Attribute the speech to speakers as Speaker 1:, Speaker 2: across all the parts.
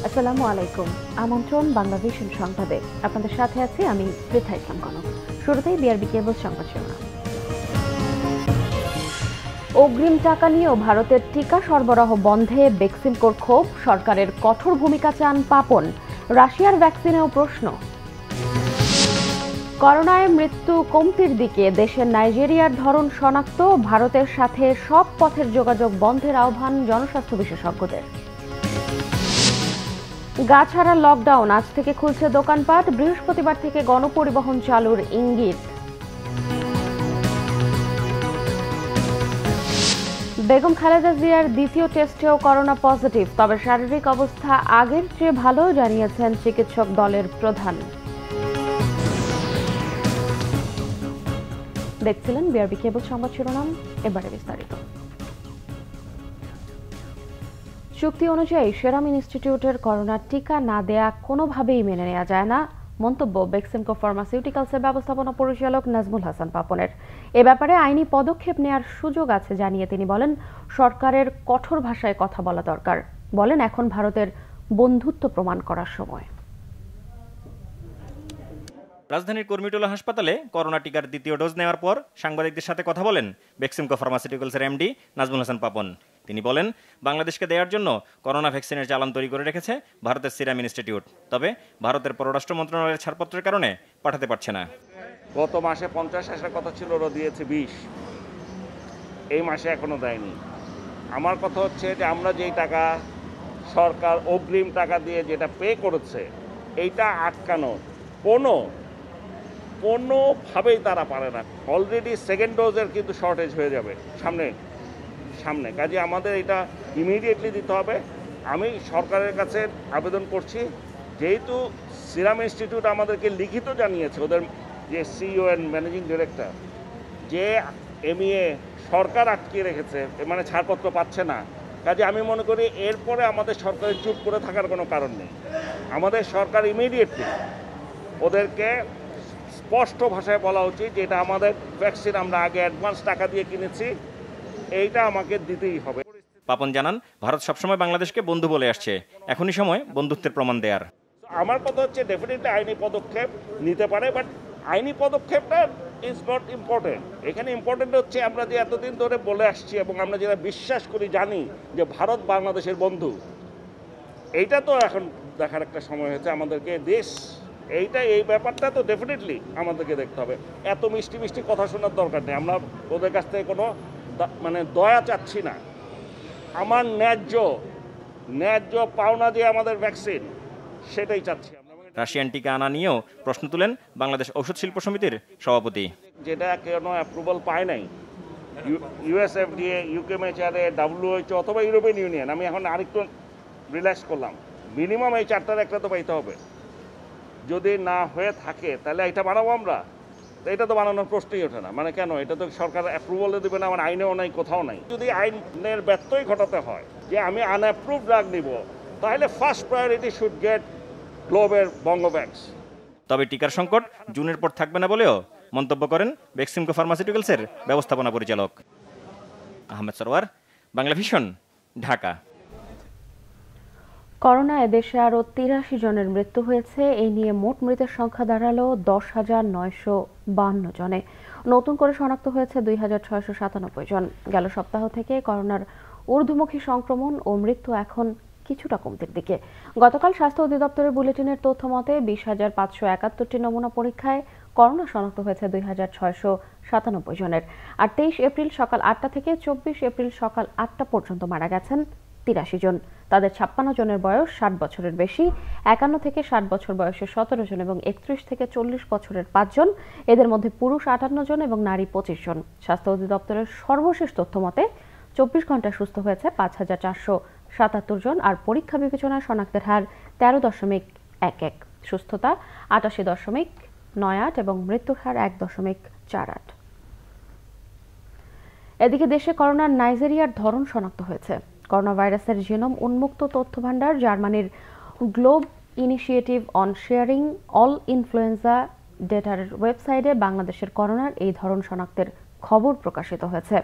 Speaker 1: আসসালামু আলাইকুম। আমন্ত্রণ বাংলাভিশন সংবাদে। আপনাদের সাথে আছি আমি পৃথা ইসলাম কনক। শুরুতেই বিআরবি কেবল সংবাদ শিরোনাম। অগ্রিম টাকা নিয়েও ভারতের টিকা সরবরাহ বন্ধে বেক্সিমকোর ক্ষোভ, সরকারের কঠোর ভূমিকা চান পাপন। রাশিয়ার ভ্যাকসিনেও প্রশ্ন। করোনায় মৃত্যু কমতির দিকে, দেশের নাইজেরিয়ার ধরন শনাক্ত, ভারতের সাথে সব পথের যোগাযোগ বন্ধের আহ্বান জনস্বাস্থ্য বিশেষজ্ঞদের। গা ছাড়া লকডাউন, আজ থেকে খুলছে দোকানপাট, বৃহস্পতিবার থেকে গণপরিবহন চালুর ইঙ্গিত। বেগম খালেদা জিয়ার দ্বিতীয় টেস্টেও করোনা পজিটিভ, তবে শারীরিক অবস্থা আগের চেয়ে ভালো, জানিয়েছেন চিকিৎসক দলের প্রধান। দেখছিলেন বিআরবি কেবল সংবাদ শিরোনাম, এবারে বিস্তারিত। চুক্তি অনুযায়ী সেরাম ইনস্টিটিউটের করোনার টিকা না দেয়া কোনোভাবেই মেনে নেওয়া যায় না, মন্তব্য বেক্সিমকো ফার্মাসিউটিক্যালসের ব্যবস্থাপনা পরিচালক নাজমুল হাসান পাপনের। এ ব্যাপারে আইনি পদক্ষেপ নেওয়ার সুযোগ আছে জানিয়ে তিনি বলেন, সরকারের কঠোর ভাষায় কথা বলা দরকার। বলেন, এখন ভারতের বন্ধুত্ব প্রমাণ করার সময়।
Speaker 2: রাজধানীর কর্মীটোলা হাসপাতালে করোনা টিকার দ্বিতীয় ডোজ নেওয়ার পর সাংবাদিকদের সাথে কথা বলেন বেক্সিমকো ফার্মাসিউটিক্যালসের এমডি নাজমুল হাসান পাপন। তিনি বলেন, বাংলাদেশকে দেওয়ার জন্য করোনা ভ্যাকসিনের চালান তৈরি করে রেখেছে ভারতের সিরাম ইনস্টিটিউট, তবে ভারতের পররাষ্ট্র মন্ত্রণালয়ের ছাড়পত্রের কারণে পাঠাতে পারছে না।
Speaker 3: গত মাসে 50 আসার কথা ছিল, ওরা দিয়েছে 20, এই মাসে এখনো দেয়নি। আমার কথা হচ্ছে যে আমরা যেই টাকা সরকার অগ্রিম টাকা দিয়ে যেটা পে করেছে, এইটা আটকানো কোনোভাবেই তারা পারে না। অলরেডি সেকেন্ড ডোজের কিন্তু শর্টেজ হয়ে যাবে সামনে কাজে আমাদের এটা ইমিডিয়েটলি দিতে হবে। আমি সরকারের কাছে আবেদন করছি, যেহেতু সিরাম ইনস্টিটিউট আমাদেরকে লিখিত জানিয়েছে, ওদের যে সিইও এন্ড ম্যানেজিং ডিরেক্টর, যে এমইএ সরকার আটকে রেখেছে, মানে ছাড়পত্র পাচ্ছে না, কাজে আমি মনে করি এরপরে আমাদের সরকারের চুপ করে থাকার কোনো কারণ নেই। আমাদের সরকার ইমিডিয়েটলি ওদেরকে স্পষ্ট ভাষায় বলা উচিত যে এটা আমাদের ভ্যাকসিন, আমরা আগে অ্যাডভান্স টাকা দিয়ে কিনেছি, এইটা আমাকে দিতেই হবে।
Speaker 2: পাপন জানান, ভারত সবসময় বাংলাদেশকে বন্ধু বলে আসছে, এখনই সময় বন্ধুত্বের প্রমাণ দেয়ার।
Speaker 3: আমার কথা হচ্ছে ডেফিনেটলি আইনি পদক্ষেপ নিতে পারে, বাট আইনি পদক্ষেপটা ইজ নট ইম্পর্টেন্ট। এখানে ইম্পর্টেন্ট হচ্ছে আমরা যে এতদিন ধরে বলে আসছি এবং আমরা যেটা বিশ্বাস করি, জানি যে ভারত বাংলাদেশের বন্ধু, এইটা তো এখন দেখার একটা সময় হয়েছে আমাদেরকে। এই ব্যাপারটা তো ডেফিনেটলি আমাদেরকে দেখতে হবে। এত মিষ্টি মিষ্টি কথা শোনার দরকার নেই। আমরা ওদের কাছ থেকে কোনো দয়া চাচ্ছি না। আমার ন্যায্য পাওনা দিয়ে আমাদের ভ্যাকসিন, সেটাই চাচ্ছি।
Speaker 2: রাশিয়ান টিকা আনা নিয়েও প্রশ্ন তুলেন বাংলাদেশ ঔষধ শিল্প সমিতির সভাপতি।
Speaker 3: যেটা কেন অ্যাপ্রুভাল পায় নাই, ইউএসএফডিএ, ইউকেএমএচআরএ, WHO অথবা ইউরোপিয়ান ইউনিয়ন, আমি এখন আরেকটু রিল্যাক্স করলাম, মিনিমাম এই চারটার একটা তো পাইতে হবে। যদি না হয়ে থাকে তাহলে এটা বানাবো আমরা, এটা তো বানানোর প্রশ্নই ওঠে না। মানে কেন, এটা তো সরকার অ্যাপ্রুভালে দেবে না, আমার আইনেও নাই, কোথাও নাই। যদি আইনের ব্যত্যয় ঘটাতে হয় যে আমি আনঅ্যাপ্রুভ ড্রাগ নিব, তাহলে ফার্স্ট প্রায়োরিটি শুড গেট গ্লোবের বঙ্গভ্যাক্স।
Speaker 2: তবে টিকার সংকট জুনের পর থাকবে না বলেও মন্তব্য করেন বেক্সিমকো ফার্মাসিউটিক্যালসের ব্যবস্থাপনা পরিচালক। আহমেদ সরওয়ার, বাংলাভিশন, ঢাকা।
Speaker 1: করোনায় দেশে আরও 83 জনের মৃত্যু হয়েছে। এই নিয়ে মোট মৃতের সংখ্যা দাঁড়ালো 10,952 জনে। নতুন করে শনাক্ত হয়েছে 2,697 জন। গেল সপ্তাহ থেকে করোনার ঊর্ধ্বমুখী সংক্রমণ ও মৃত্যু এখন কিছুটা কমতির দিকে। গতকাল স্বাস্থ্য অধিদপ্তরের বুলেটিনের তথ্য মতে 20,571টি নমুনা পরীক্ষায় করোনা শনাক্ত হয়েছে 2,697 জনের। আর 23 এপ্রিল সকাল 8টা থেকে 24 এপ্রিল সকাল 8টা পর্যন্ত মারা গেছেন 83 জন। তাদের 56 জনের বয়স 60 বছরের বেশি, 51 থেকে 60 বছর বয়সের 17 জন এবং 31 থেকে 40 বছরের 5 জন। এদের মধ্যে পুরুষ 58 জন এবং নারী 25 জন। স্বাস্থ্য অধিদপ্তরের সর্বশেষ তথ্য মতে 24 ঘন্টায় সুস্থ হয়েছে 5,477 জন। আর পরীক্ষা বিবেচনায় শনাক্তের হার 13.11, সুস্থতা 88.98 এবং মৃত্যুর হার 1.48। এদিকে দেশে করোনার নাইজেরিয়ার ধরন শনাক্ত হয়েছে। করোনা ভাইরাসের জিনোম উন্মুক্ত তথ্য ভান্ডার জার্মানির globe initiative on sharing all influenza ডেটার ওয়েবসাইটে বাংলাদেশের করোনার এই ধরন শনাক্তের খবর প্রকাশিত হয়েছে।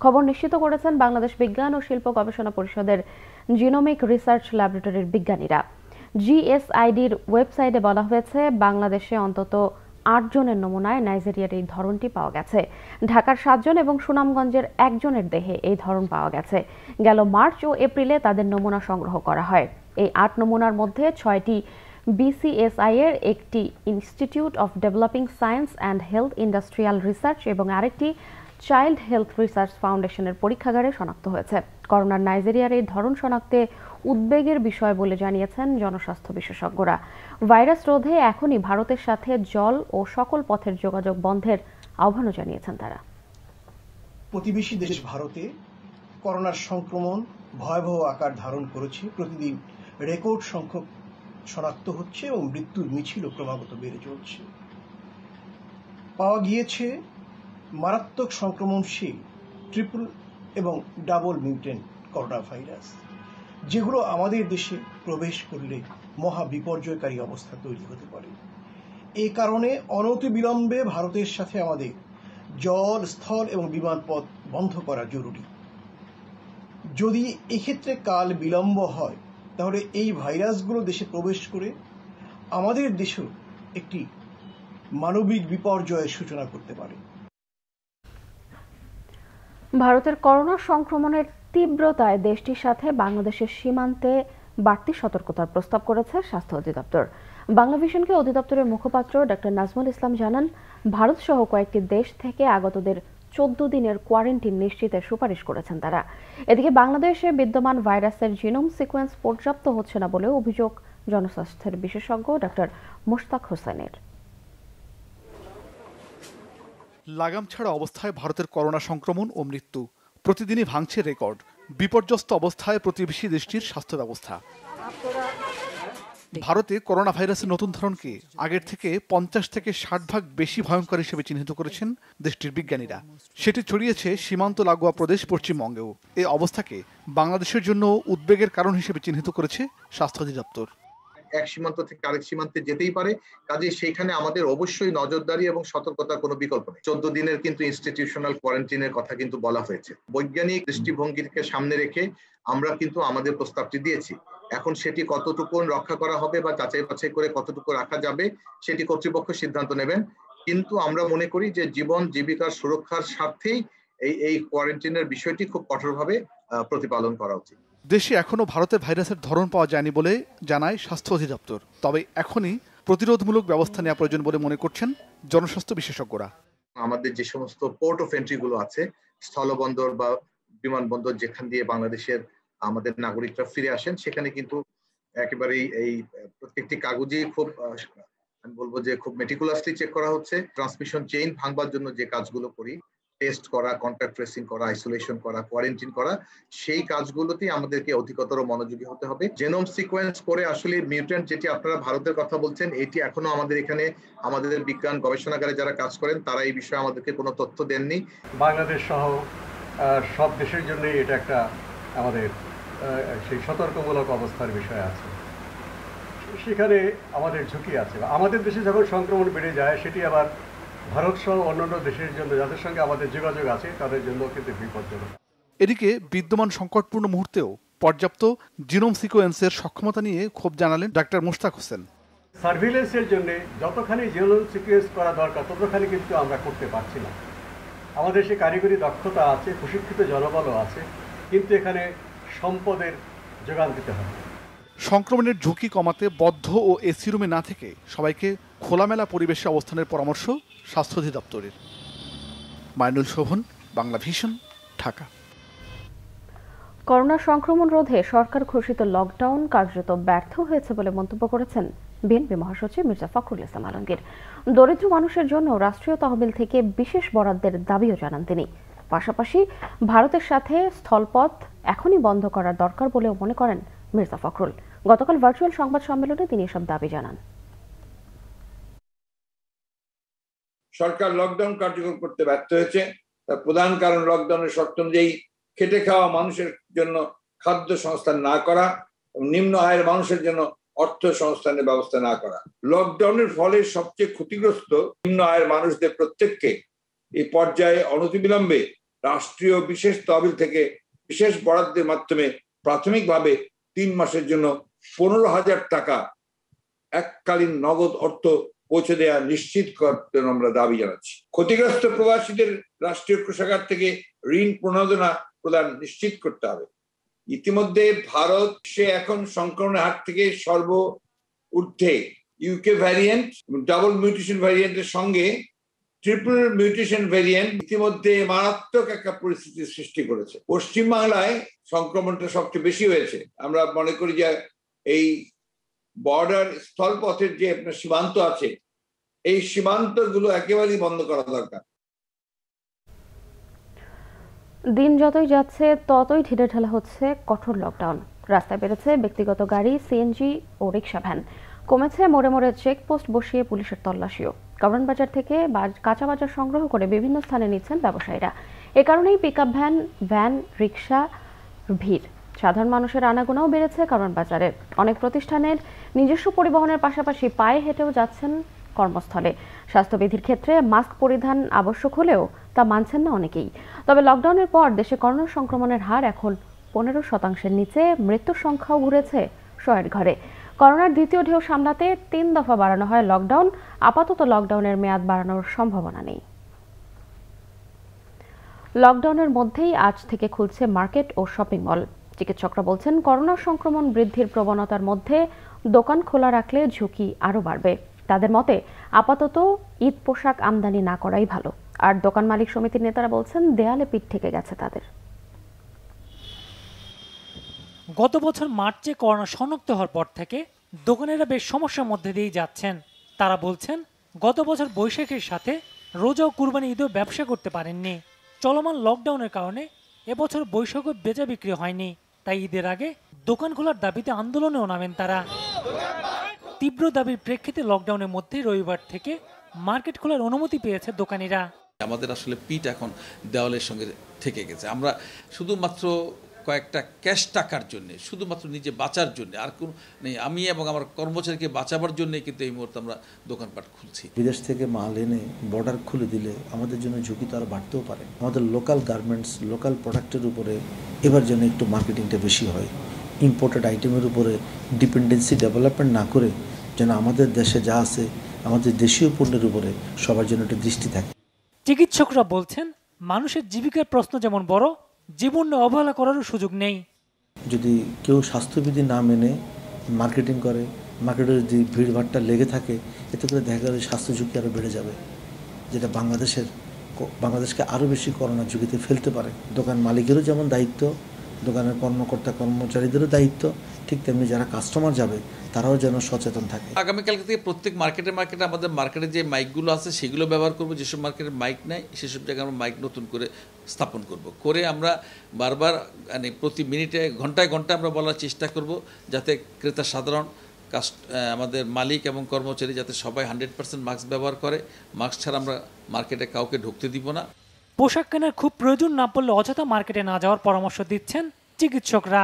Speaker 1: খবর নিশ্চিত করেছেন বাংলাদেশ বিজ্ঞান ও শিল্প গবেষণা পরিষদের জিনোমিক রিসার্চ ল্যাবরেটরির বিজ্ঞানীরা। জিএসআইডির ওয়েবসাইটে বলা হয়েছে, বাংলাদেশে অন্তত ৮ জনের নমুনায় নাইজেরিয়ার এই ধরনটি পাওয়া গেছে। ঢাকার 7 জন এবং সুনামগঞ্জের 1 জনের দেহে এই ধরন পাওয়া গেছে। গেল মার্চ ও এপ্রিলে তাদের নমুনা সংগ্রহ করা হয়। এই 8 নমুনার মধ্যে 6টি বিসিএসআই এর, একটি institute of developing science and health industrial research এবং আরেকটি চাইল্ড হেলথ রিসার্চ ফাউন্ডেশনের পরীক্ষাগারে শনাক্ত হয়েছে। করোনার নাইজেরিয়ার এই ধরন শনাক্তে উদ্বেগের বিষয় বলে জানিয়েছেন জনস্বাস্থ্য বিশেষজ্ঞরা। ভাইরাস রোধে এখনই ভারতের সাথে জল ও সকল পথের যোগাযোগ বন্ধের আহ্বানও জানিয়েছেন তারা।
Speaker 4: প্রতিবেশী দেশ ভারতে করোনার সংক্রমণ ভয়াবহ আকার ধারণ করেছে। প্রতিদিন রেকর্ড সংখ্যক শনাক্ত হচ্ছে এবং মৃত্যুর মিছিলও ক্রমাগত বেড়ে চলছে। পাওয়া গিয়েছে মারাত্মক সংক্রমণশীল ট্রিপল এবং ডাবল মিউটেন্ট করোনা ভাইরাস, যেগুলো আমাদের দেশে প্রবেশ করলে মহা বিপর্যয়কারী অবস্থা তৈরি হতে পারে। এই কারণে অনতিবিলম্বে ভারতের সাথে আমাদের জল, স্থল এবং বিমানপথ বন্ধ করা জরুরি। যদি এক্ষেত্রে কাল বিলম্ব হয়, তাহলে এই ভাইরাসগুলো দেশে প্রবেশ করে আমাদের দেশেও একটি মানবিক বিপর্যয়ের সূচনা করতে পারে।
Speaker 1: ভারতের করোনা সংক্রমণের তীব্রতায় দেশটির সাথে বাংলাদেশের সীমান্তে বাড়তি সতর্কতার প্রস্তাব করেছে স্বাস্থ্য অধিদপ্তর। বাংলাভিশনকে অধিদপ্তরের মুখপাত্র ডক্টর নাজমুল ইসলাম জানান, ভারত সহ কয়েকটি দেশ থেকে আগতদের 14 দিনের কোয়ারেন্টিন নিশ্চিতের সুপারিশ করেছেন তারা। এদিকে বাংলাদেশে বিদ্যমান ভাইরাসের জিনোম সিকোয়েন্স পর্যাপ্ত হচ্ছে না বলে অভিযোগ জনস্বাস্থ্যের বিশেষজ্ঞ ডক্টর মোশতাক হোসেনের।
Speaker 5: লাগাম ছাড়া অবস্থায় ভারতের করোনা সংক্রমণ ও মৃত্যু প্রতিদিনই ভাঙছে রেকর্ড। বিপর্যস্ত অবস্থায় প্রতিবেশী দেশটির স্বাস্থ্য ব্যবস্থা। ভারতে করোনা ভাইরাসের নতুন ধরনকে আগের থেকে 50 থেকে 60 ভাগ বেশি ভয়ঙ্কর হিসেবে চিহ্নিত করেছেন দেশটির বিজ্ঞানীরা। সেটি ছড়িয়েছে সীমান্ত লাগোয়া প্রদেশ পশ্চিমবঙ্গেও। এই অবস্থাকে বাংলাদেশের জন্য উদ্বেগের কারণ হিসেবে চিহ্নিত করেছে স্বাস্থ্য অধিদপ্তর।
Speaker 6: এক সীমান্ত থেকে আরেক সীমান্তে যেতেই পারে, কাজে সেইখানে আমাদের অবশ্যই নজরদারি এবং সতর্কতার কোনো বিকল্প নেই। 14 দিনের কিন্তু ইনস্টিটিউশনাল কোয়ারেন্টিনের কথা কিন্তু বলা হয়েছে। বৈজ্ঞানিক দৃষ্টিভঙ্গিকে সামনে রেখে আমরা কিন্তু আমাদের প্রস্তাবটি দিয়েছি। এখন সেটি কতটুকু রক্ষা করা হবে বা যাচাই বাছাই করে কতটুকু রাখা যাবে সেটি কর্তৃপক্ষ সিদ্ধান্ত নেবেন। কিন্তু আমরা মনে করি যে জীবন জীবিকার সুরক্ষার স্বার্থেই এই কোয়ারেন্টিনের বিষয়টি খুব কঠোরভাবে প্রতিপালন করা উচিত।
Speaker 5: দেশে এখনো ভারতের ভাইরাসের ধরন পাওয়া যায়নি বলে জানায় স্বাস্থ্য অধিদপ্তর। তবে এখনই প্রতিরোধমূলক ব্যবস্থা নেওয়া প্রয়োজন বলে মনে করছেন জনস্বাস্থ্য বিশেষজ্ঞরা।
Speaker 6: আমাদের যে সমস্ত পোর্ট অফ এন্ট্রি গুলো আছে, স্থলবন্দর বা বিমানবন্দর, যেখান দিয়ে বাংলাদেশের আমাদের নাগরিকরা ফিরে আসেন, সেখানে কিন্তু একেবারেই এই প্রত্যেকটি কাগজে খুব আমি বলবো যে খুব মেটিকুলাসলি চেক করা হচ্ছে। ট্রান্সমিশন চেইন ভাঙবার জন্য যে কাজগুলো করি, টেস্ট করা, কন্ট্যাক্ট ট্রেসিং করা, আইসোলেশন করা, কোয়ারেন্টিন করা, সেই কাজগুলোতেই আমাদেরকে অধিকতর মনোযোগী হতে হবে। জেনোম সিকোয়েন্স করে আসলে মিউট্যান্ট, যেটি আপনারা ভারতের কথা বলছেন, এটি এখনো আমাদের এখানে আমাদের বিজ্ঞান গবেষণাগারে যারা কাজ করেন তারা এই বিষয়ে আমাদেরকে কোনো তথ্য দেননি।
Speaker 7: বাংলাদেশ সহ সব দেশের জন্য এটা একটা আমাদের সেই সতর্কমূলক অবস্থার বিষয় আছে। সেখানে আমাদের ঝুঁকি আছে। আমাদের দেশে যখন সংক্রমণ বেড়ে যায়, সেটি আবার ভারত সহ অন্যান্য দেশের জন্য, যাদের সঙ্গে আমাদের যোগাযোগ আছে, তাদের জন্য কিন্তু বিপজ্জনক।
Speaker 5: এদিকে বিদ্যমান সংকটপূর্ণ মুহূর্তেও পর্যাপ্ত জিনোম সিকোয়েন্সের সক্ষমতা নিয়ে ক্ষোভ জানালেন ডাক্তার মোশতাক হোসেন।
Speaker 7: সার্ভিলেন্সের জন্য যতখানি জিনোম সিকোয়েন্স করা দরকার ততখানি কিন্তু আমরা করতে পারছি না। আমাদের সে কারিগরি দক্ষতা আছে, প্রশিক্ষিত জনবলও আছে, কিন্তু এখানে সম্পদের যোগান দিতে হবে।
Speaker 5: সংক্রমণের ঝুঁকি কমাতে বদ্ধ ও এসি রুমে না থেকে সবাইকে খোলামেলা পরিবেশে অবস্থানের পরামর্শ স্বাস্থ্য অধিদপ্তরের। মাইনুল শোভন, বাংলাভিশন, ঢাকা।
Speaker 1: করোনা সংক্রমণ রোধে সরকার ঘোষিত লকডাউন কার্যত ব্যর্থ হয়েছে বলে মন্তব্য করেছেন বিএনপি মহাসচিব মির্জা ফখরুল ইসলাম আলমগীর। দরিদ্র মানুষের জন্য রাষ্ট্রীয় তহবিল থেকে বিশেষ বরাদ্দের দাবিও জানান তিনি। পাশাপাশি ভারতের সাথে স্থলপথ এখনই বন্ধ করার দরকার বলেও মনে করেন মির্জা ফখরুল। গতকাল ভার্চুয়াল সংবাদ সম্মেলনে তিনি এসব দাবি জানান।
Speaker 8: সরকার লকডাউন কার্যকর করতে ব্যর্থ হয়েছে। তার প্রধান কারণ লকডাউনের শর্ত অনুযায়ী খেটে খাওয়া মানুষের জন্য খাদ্য সংস্থান না করা এবং নিম্ন আয়ের মানুষের জন্য অর্থ সংস্থানের ব্যবস্থা না করা। লকডাউনের ফলে সবচেয়ে ক্ষতিগ্রস্ত নিম্ন আয়ের মানুষদের প্রত্যেককে এই পর্যায়ে অনতিবিলম্বে রাষ্ট্রীয় বিশেষ তহবিল থেকে বিশেষ বরাদ্দের মাধ্যমে প্রাথমিকভাবে 3 মাসের জন্য 15,000 টাকা এককালীন নগদ অর্থ পৌঁছে দেওয়া নিশ্চিত করতে আমরা দাবি জানাচ্ছি। ক্ষতিগ্রস্ত প্রবাসীদের রাষ্ট্রীয় কোষাগার থেকে ঋণ প্রণোদনা প্রদান নিশ্চিত করতে হবে। ইতিমধ্যে ভারত এখন সংক্রমণের হার থেকে সর্ব ঊর্ধ্বে। ইউকে ভ্যারিয়েন্ট, ডাবল মিউটেশন ভ্যারিয়েন্টের সঙ্গে ট্রিপল মিউটেশন ভ্যারিয়েন্ট ইতিমধ্যে মারাত্মক একটা পরিস্থিতির সৃষ্টি করেছে। পশ্চিমবাংলায় সংক্রমণটা সবচেয়ে বেশি হয়েছে। আমরা মনে করি যে এই বর্ডার স্থলপথের যে আপনার সীমান্ত আছে, এই সীমান্তগুলো একেবারেই বন্ধ করা দরকার।
Speaker 1: দিন যতই যাচ্ছে ততই ঢিলেঢালা হচ্ছে কঠোর লকডাউন। রাস্তায় বেড়েছে ব্যক্তিগত গাড়ি, সিএনজি ও রিক্সা ভ্যান। কমেছে মোড়ে মোড়ে চেকপোস্ট বসিয়ে পুলিশের তল্লাশিও। কারণ বাজার থেকে কাঁচা বাজার সংগ্রহ করে বিভিন্ন স্থানে নিচ্ছেন ব্যবসায়ীরা। এ কারণেই পিকআপ ভ্যান, রিক্সা ভিড়। সাধারণ মানুষের আনাগোনাও বেড়েছে কারণ বাজারে। অনেক প্রতিষ্ঠানের নিজস্ব পরিবহনের পাশাপাশি পায়ে হেঁটেও যাচ্ছেন কর্মস্থলে। স্বাস্থ্যবিধির ক্ষেত্রে মাস্ক পরিধান আবশ্যক হলেও তা মানছেন না অনেকেই। তবে লকডাউনের পর দেশে করোনা সংক্রমণের হার এখন 15% নিচে। মৃত্যুর সংখ্যাও ঘুরেছে 100-এর ঘরে। করোনার দ্বিতীয় ঢেউ সামলাতে 3 দফা বাড়ানো হয় লকডাউন। আপাতত লকডাউনের মেয়াদ বাড়ানোর সম্ভাবনা নেই। লকডাউনের মধ্যেই আজ থেকে খুলছে মার্কেট ও শপিং মল। চিকিৎসকরা বলছেন, করোনা সংক্রমণ বৃদ্ধির প্রবণতার মধ্যে দোকান খোলা রাখলে ঝুঁকি আরও বাড়বে। তাদের মতে আপাতত ঈদ পোশাক আমদানি না করাই ভালো। আর দোকান মালিক সমিতির নেতারা বলছেন, দেয়ালে পিঠ থেকে গেছে তাদের।
Speaker 9: গত বছর মার্চে করোনা শনাক্ত হওয়ার পর থেকে দোকানেরা বেশ সমস্যার মধ্যে দিয়ে যাচ্ছেন। তারা বলছেন, গত বছর বৈশাখের সাথে রোজা ও কুরবানি ঈদেও ব্যবসা করতে পারেননি। চলমান লকডাউনের কারণে এবছর বৈশাখও বেচা বিক্রি হয়নি। তাই ঈদের আগে দোকান খোলার দাবিতে আন্দোলনেও নামেন তারা। তীব্র দাবির প্রেক্ষিতে লকডাউনের মধ্যেই রবিবার থেকে মার্কেট খোলার অনুমতি পেয়েছে দোকানিরা।
Speaker 10: আমাদের আসলে পিঠ এখন দেওয়ালের সঙ্গে থেকে গেছে। আমরা শুধুমাত্র কয়েকটা ক্যাশ টাকার জন্য, শুধুমাত্র নিজে বাঁচার জন্য, আর কোনো নেই। আমি এবং আমার কর্মচারীকে বাঁচাবার জন্যই কিন্তু এই মুহূর্তে আমরা দোকানপাট খুলছি।
Speaker 11: বিদেশ থেকে মাল এনে বর্ডার খুলে দিলে আমাদের জন্য ঝুঁকি তো আরও বাড়তেও পারে। আমাদের লোকাল গার্মেন্টস, লোকাল প্রোডাক্টের উপরে এবার যেন একটু মার্কেটিংটা বেশি হয়। ইম্পোর্টেড আইটেমের উপরে ডিপেন্ডেন্সি ডেভেলপমেন্ট না করে যেন আমাদের দেশে যা আছে আমাদের দেশীয় পণ্যের উপরে সবার জন্য একটু দৃষ্টি থাকে।
Speaker 9: চিকিৎসকরা বলছেন, মানুষের জীবিকার প্রশ্ন যেমন বড়, জীবন অবহেলা করারও সুযোগ নেই।
Speaker 11: যদি কেউ স্বাস্থ্যবিধি না মেনে মার্কেটিং করে, মার্কেটে যদি ভিড়ভাড়টা লেগে থাকে, এতে করে দেখা গেলে স্বাস্থ্য ঝুঁকি আরও বেড়ে যাবে, যেটা বাংলাদেশকে আরও বেশি করোনা ঝুঁকিতে ফেলতে পারে। দোকান মালিকেরও যেমন দায়িত্ব, দোকানের কর্মকর্তা কর্মচারীদেরও দায়িত্ব, ঠিক তেমনি যারা কাস্টমার যাবে তারাও যেন সচেতন থাকে।
Speaker 10: আগামীকাল থেকে প্রত্যেক মার্কেটে আমাদের মার্কেটে যে মাইকগুলো আছে সেগুলো ব্যবহার করব। যেসব মার্কেটের মাইক নাই সেসব জায়গায় আমরা মাইক নতুন করে স্থাপন করে আমরা বারবার মানে প্রতি মিনিটে ঘন্টায় ঘন্টায় আমরা বলার চেষ্টা করব, যাতে ক্রেতা সাধারণ আমাদের মালিক এবং কর্মচারী যাতে সবাই 100% মাস্ক ব্যবহার করে। মাস্ক ছাড়া আমরা মার্কেটে কাউকে ঢুকতে দিব না।
Speaker 9: পোশাক কেনার খুব প্রয়োজন না পড়লে অযথা মার্কেটে না যাওয়ার পরামর্শ দিচ্ছেন চিকিৎসকরা।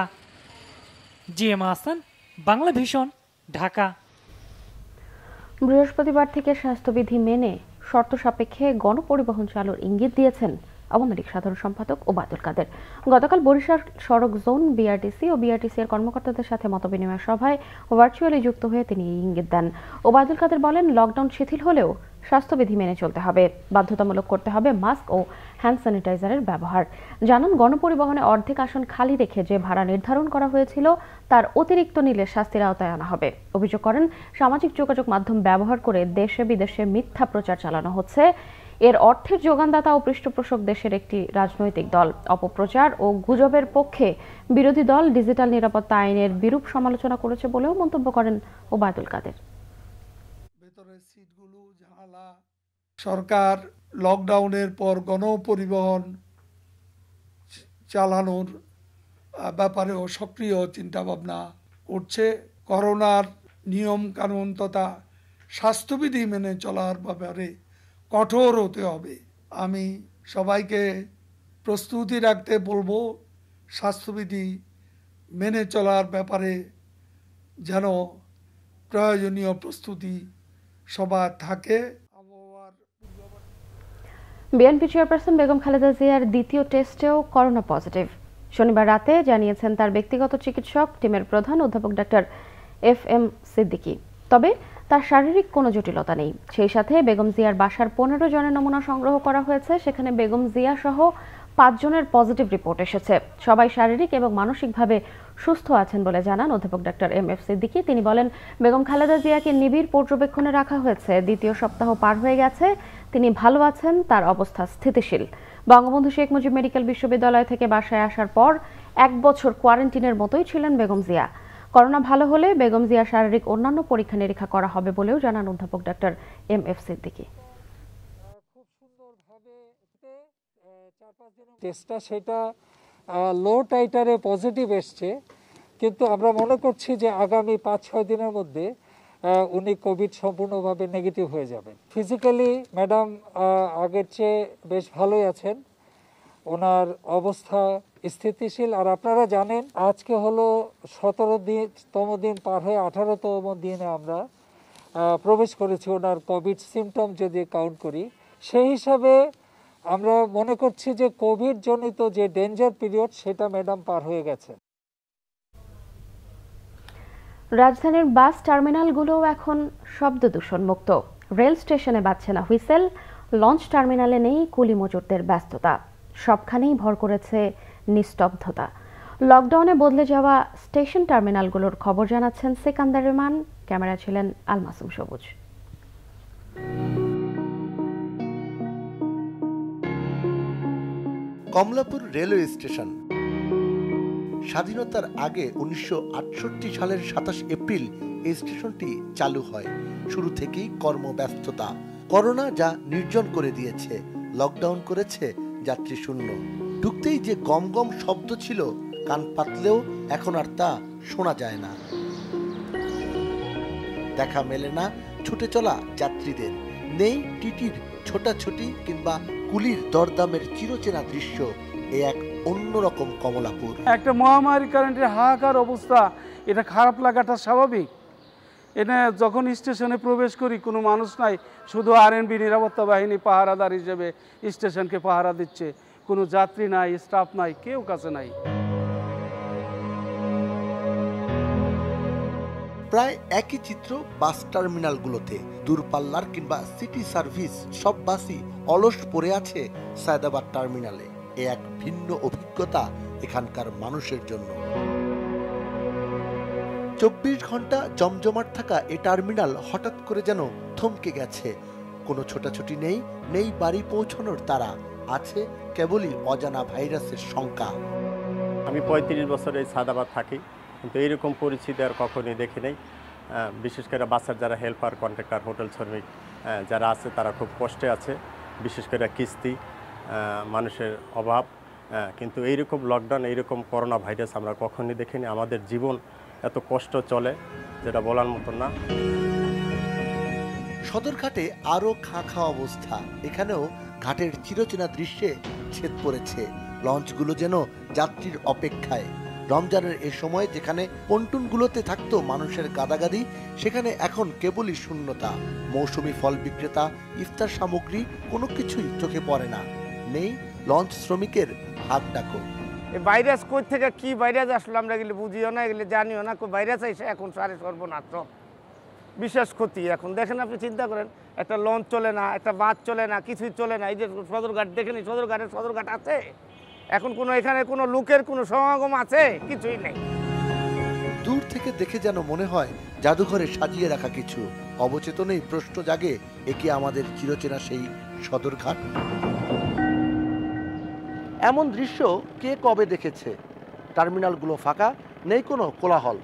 Speaker 9: GM Hasan, Bangla vision, Dhaka.
Speaker 1: বৃহস্পতিবার থেকে স্বাস্থ্যবিধি মেনে শর্ত সাপেক্ষে গণপরিবহন চালুর ইঙ্গিত দিয়েছেন আওয়ামী লীগ সাধারণ সম্পাদক ওবায়দুল কাদের। গতকাল বরিশাল সড়ক জোন বিআরটিসি ও বিআরটিসি এর কর্মকর্তাদের সাথে মতবিনিময় সভায় ভার্চুয়ালি যুক্ত হয়ে তিনি এই ইঙ্গিত দেন। ওবায়দুল কাদের বলেন, লকডাউন শিথিল হলেও স্বাস্থ্যবিধি মেনে চলতে হবে। বাধ্যতামূলক করতে হবে মাস্ক ও হ্যান্ড স্যানিটাইজারের ব্যবহার। জানান, গণপরিবহনে অর্ধেক আসন খালি রেখে যে ভাড়া নির্ধারণ করা হয়েছিল তার অতিরিক্ত নিলে শাস্তির আওতায় আনা হবে। অভিযোগ করেন, সামাজিক যোগাযোগ মাধ্যম ব্যবহার করে দেশে বিদেশে মিথ্যা প্রচার চালানো হচ্ছে। এর অর্থের যোগানদাতা ও পৃষ্ঠপোষক দেশের একটি রাজনৈতিক দল। অপপ্রচার ও গুজবের পক্ষে বিরোধী দল ডিজিটাল নিরাপত্তা আইনের বিরূপ সমালোচনা করেছে বলেও মন্তব্য করেন ওবায়দুল কাদের।
Speaker 12: সরকার লকডাউনের পর গণপরিবহন চালানোর ব্যাপারেও সক্রিয় চিন্তাভাবনা করছে। করোনার নিয়ম কানুন তথা স্বাস্থ্যবিধি মেনে চলার ব্যাপারে কঠোর হতে হবে। আমি সবাইকে প্রস্তুতি রাখতে বলবো, স্বাস্থ্যবিধি মেনে চলার ব্যাপারে যেন প্রয়োজনীয় প্রস্তুতি সবার থাকে।
Speaker 1: বিএনপি চেয়ারপারসন বেগম খালেদা জিয়ার দ্বিতীয় টেস্টেও করোনা পজিটিভ। শনিবার রাতে জানিয়েছেন তার ব্যক্তিগত চিকিৎসক টিমের প্রধান অধ্যাপক ডাক্তার FM সিদ্দিকী। তবে তার শারীরিক কোনো জটিলতা নেই। সেই সাথে বেগম জিয়ার বাসার 15 জনের নমুনা সংগ্রহ করা হয়েছে। সেখানে বেগম জিয়া সহ 5 জনের পজিটিভ রিপোর্ট এসেছে। সবাই শারীরিক এবং মানসিকভাবে সুস্থ আছেন বলে জানান অধ্যাপক ডাক্তার MF সিদ্দিকী। তিনি বলেন, বেগম খালেদা জিয়াকে নিবিড় পর্যবেক্ষণে রাখা হয়েছে। দ্বিতীয় সপ্তাহ পার হয়ে গেছে, তিনি ভালো আছেন, তার অবস্থা স্থিতিশীল। বঙ্গবন্ধু শেখ মুজিব মেডিকেল বিশ্ববিদ্যালয় থেকে বাসায় আসার পর 1 বছর কোয়ারেন্টিনের মতোই ছিলেন বেগম জিয়া। করোনা ভালো হলে বেগম জিয়া শারীরিক অন্যান্য পরীক্ষা নিরীক্ষা করা হবে বলেও জানান অধ্যাপক ডাক্তার MF সিদ্দিকী।
Speaker 13: টেস্টটা সেটা লো টাইটারে পজিটিভ এসছে, কিন্তু আমরা মনে করছি যে আগামী 5-6 দিনের মধ্যে উনি কোভিড সম্পূর্ণভাবে নেগেটিভ হয়ে যাবেন। ফিজিক্যালি ম্যাডাম আগের চেয়ে বেশ ভালোই আছেন, ওনার অবস্থা স্থিতিশীল। আর আপনারা জানেন আজকে হলো 17তম দিন পার হয়ে 18তম দিনে আমরা প্রবেশ করেছি ওনার কোভিড সিমটম যদি কাউন্ট করি। সেই হিসাবে আমরা মনে করছি যে কোভিড জনিত যে ডেঞ্জার পিরিয়ড সেটা ম্যাডাম পার হয়ে গেছে।
Speaker 1: রাজধানীর বাস টার্মিনালগুলোও এখন শব্দ দূষণ মুক্ত। রেল স্টেশনে বাজছে না হুইসেল, লঞ্চ টার্মিনালে নেই কুলি মজুরদের ব্যস্ততা। সবখানেই ভর করেছে নিস্তব্ধতা। লকডাউনে বদলে যাওয়া স্টেশন টার্মিনালগুলোর খবর জানাচ্ছেন সিকান্দার রহমান। ক্যামেরা ছিলেন আল মাসুম সবুজ।
Speaker 14: কমলাপুর রেলওয়ে স্টেশন স্বাধীনতার আগে 1968 সালের 27 এপ্রিল এই স্টেশনটি চালু হয়। শুরু থেকেই কর্মব্যস্ততা। করোনা যা নির্জন করে দিয়েছে, লকডাউন করেছে যাত্রী শূন্য। ঢুকতেই যে গম গম শব্দ ছিল, কান পাতলেও এখন আর তা শোনা যায় না। দেখা মেলে না ছুটে চলা যাত্রীদের, নেই টিটির ছোটাছুটি কিংবা কুলির দরদামের চিরচেনা দৃশ্য। এ এক অন্যরকম কমলাপুর।
Speaker 12: একটা মহামারী কারণে হাহাকার অবস্থা, এটা খারাপ লাগাটা স্বাভাবিক। এটা যখন স্টেশনে প্রবেশ করি কোনো মানুষ নাই, শুধু RNB নিরাপত্তা বাহিনী পাহারাদার হিসেবে স্টেশনকে পাহারা দিচ্ছে। কোনো যাত্রী নাই, স্টাফ নাই, কেউ কাছে নাই।
Speaker 14: প্রায় একই চিত্র বাস টার্মিনালগুলোতে। দূরপাল্লার কিংবা সিটি সার্ভিস সব বাসই অলস পড়ে আছে সায়দাবাদ টার্মিনালে। এ এক ভিন্ন অভিজ্ঞতা এখানকার মানুষের জন্য। 24 ঘন্টা জমজমাট থাকা এই টার্মিনাল হঠাৎ করে যেন থমকে গেছে। কোনো ছোটাছুটি নেই, নেই বাড়ি পৌঁছানোর তারা, আছে কেবলই অজানা ভাইরাসের শঙ্কা।
Speaker 15: আমি 35 বছর এই সায়দাবাদ থাকি, কিন্তু এইরকম পরিস্থিতি আর কখনোই দেখি নাই। বিশেষ করে বাসের যারা হেল্পার, কন্ট্রাক্টর, হোটেল শ্রমিক যারা আছে তারা খুব কষ্টে আছে। বিশেষ করে কিস্তি, মানুষের অভাব। কিন্তু এইরকম লকডাউন, এইরকম করোনা ভাইরাস আমরা কখনোই দেখিনি। আমাদের জীবন এত কষ্ট চলে যেটা বলার মতো না।
Speaker 14: সদরঘাটে আরও খা অবস্থা। এখানেও ঘাটের চিরচেনা দৃশ্যে ছেদ পড়েছে। লঞ্চগুলো যেন যাত্রীর অপেক্ষায়। রমজানের এ সময় যেখানে পন্টুনগুলোতে থাকতো মানুষের গাদাগাদি, সেখানে এখন কেবলই শূন্যতা। মৌসুমি ফল বিক্রেতা, ইফতার সামগ্রী কোনো কিছুই চোখে পড়ে না। নেই লঞ্চ শ্রমিকের হাত ডাকো।
Speaker 16: ভাইরাস কই থেকে কি ভাইরাস আসলো আমরা এগুলো বুঝিও না, এগুলো জানিও না। ভাইরাস এসে এখন সারে সর্বনাশ, বিশেষ ক্ষতি। এখন দেখেন, আপনি চিন্তা করেন, একটা লঞ্চ চলে না, একটা বাস চলে না, কিছুই চলে না। এই যে সদরঘাট দেখেনি, সদরঘাট আছে এখন? কোনো এখানে কোনো লোকের কোনো সমাগম আছে? কিছুই নেই।
Speaker 14: দূর থেকে দেখে যেন মনে হয় জাদুঘরে সাজিয়ে রাখা কিছু। অবচেতনেই প্রশ্ন জাগে, একে আমাদের চিরচেনা সেই সদরঘাট? এমন দৃশ্য কে কবে দেখেছে? টার্মিনালগুলো ফাঁকা, নেই কোনো কোলাহল।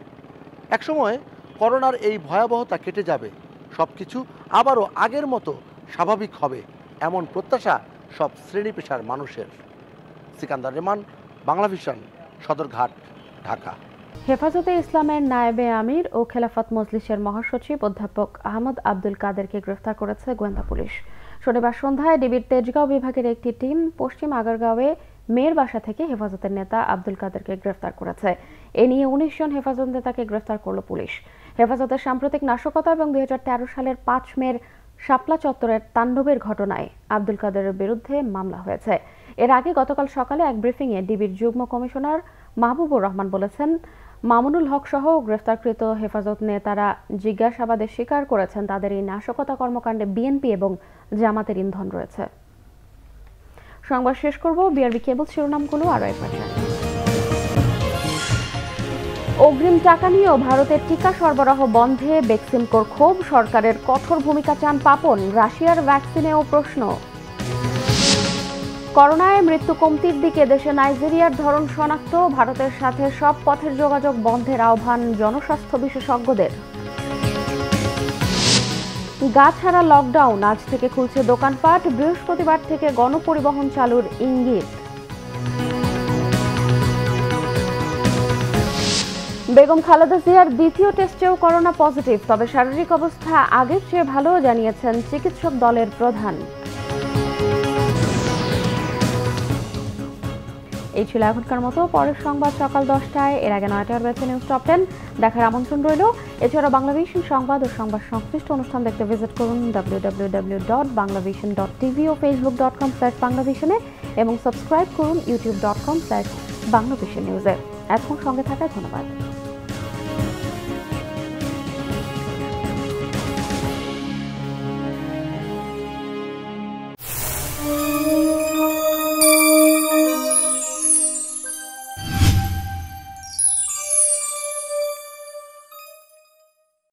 Speaker 14: একসময় করোনার এই ভয়াবহতা কেটে যাবে, সবকিছু আবারও আগের মতো স্বাভাবিক হবে, এমন প্রত্যাশা সব শ্রেণী পেশার মানুষের। সিকান্দার রহমান, বাংলাভিশন, সদরঘাট, ঢাকা।
Speaker 1: হেফাজতে ইসলামের নায়েবে আমির ও খেলাফত মজলিসের মহাসচিব অধ্যাপক আহমদ আব্দুল কাদেরকে গ্রেফতার করেছে গোয়েন্দা পুলিশ। শনিবার সন্ধ্যায় ডিবির তেজগাঁও বিভাগের একটি টিম পশ্চিম আগারগাঁওয়ে মেয়ের বাসা থেকে হেফাজতের নেতা আব্দুল কাদেরকে গ্রেফতার করেছে। এ নিয়ে 19 জন হেফাজত নেতাকে গ্রেফতার করল পুলিশ। হেফাজতের সাম্প্রতিক নাশকতা এবং 2013 সালের 5 মের শাপলা চত্বরের তাণ্ডবের ঘটনায় আব্দুল কাদেরের বিরুদ্ধে মামলা হয়েছে। এর আগে গতকাল সকালে এক ব্রিফিংয়ে ডিবির যুগ্ম কমিশনার মাহবুবুর রহমান বলেছেন, মামুনুল হক সহ গ্রেফতারকৃত হেফাজত নেতারা জিজ্ঞাসাবাদে স্বীকার করেছেন তাদের এই নাশকতা কর্মকাণ্ডে বিএনপি এবং জামাতের ইন্ধন রয়েছে। সংবাদ শেষ করব বিআরবি কেবল শিরোনামগুলো আরও একবার। অগ্রিম টাকা নিয়েও ভারতের টিকা সরবরাহ বন্ধে বেক্সিমকোর ক্ষোভ, সরকারের কঠোর ভূমিকা চান পাপন। রাশিয়ার ভ্যাকসিনেও প্রশ্ন। করোনায় মৃত্যু কমতির দিকে দেশে নাইজেরিয়ার ধরন শনাক্ত, ভারতের সাথে সব পথের যোগাযোগ বন্ধের আহ্বান জনস্বাস্থ্য বিশেষজ্ঞদের। গা ছাড়া লকডাউন, আজ থেকে খুলছে দোকানপাট, বৃহস্পতিবার থেকে গণপরিবহন চালুর ইঙ্গিত। বেগম খালেদা জিয়ার দ্বিতীয় টেস্টেও করোনা পজিটিভ, তবে শারীরিক অবস্থা আগের চেয়ে ভালো জানিয়েছেন চিকিৎসক দলের প্রধান। এই ছিল এখনকার মতো। পরের সংবাদ সকাল 10টায়, এর আগে 9টায় রয়েছে নিউজ টপ 10 দেখার আমন্ত্রণ রইল। এছাড়া বাংলাভিশন সংবাদ ও সংবাদ সংশ্লিষ্ট অনুষ্ঠান দেখতে ভিজিট করুন www.banglavision.tv ও facebook.com/banglavision এবং সাবস্ক্রাইব করুন youtube.com/banglavision নিউজে। এখন সঙ্গে থাকায় ধন্যবাদ।